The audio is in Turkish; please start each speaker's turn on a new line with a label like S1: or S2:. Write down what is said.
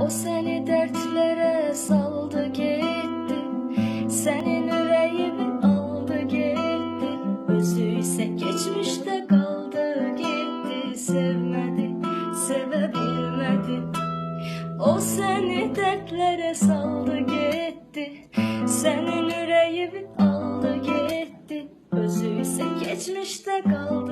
S1: O seni dertlere saldı gitti, senin yüreğini aldı gitti. Özü ise geçmişte kaldı gitti, sevmedi, sevebilmedi. O seni dertlere saldı gitti, senin yüreğini aldı gitti. Özü ise geçmişte kaldı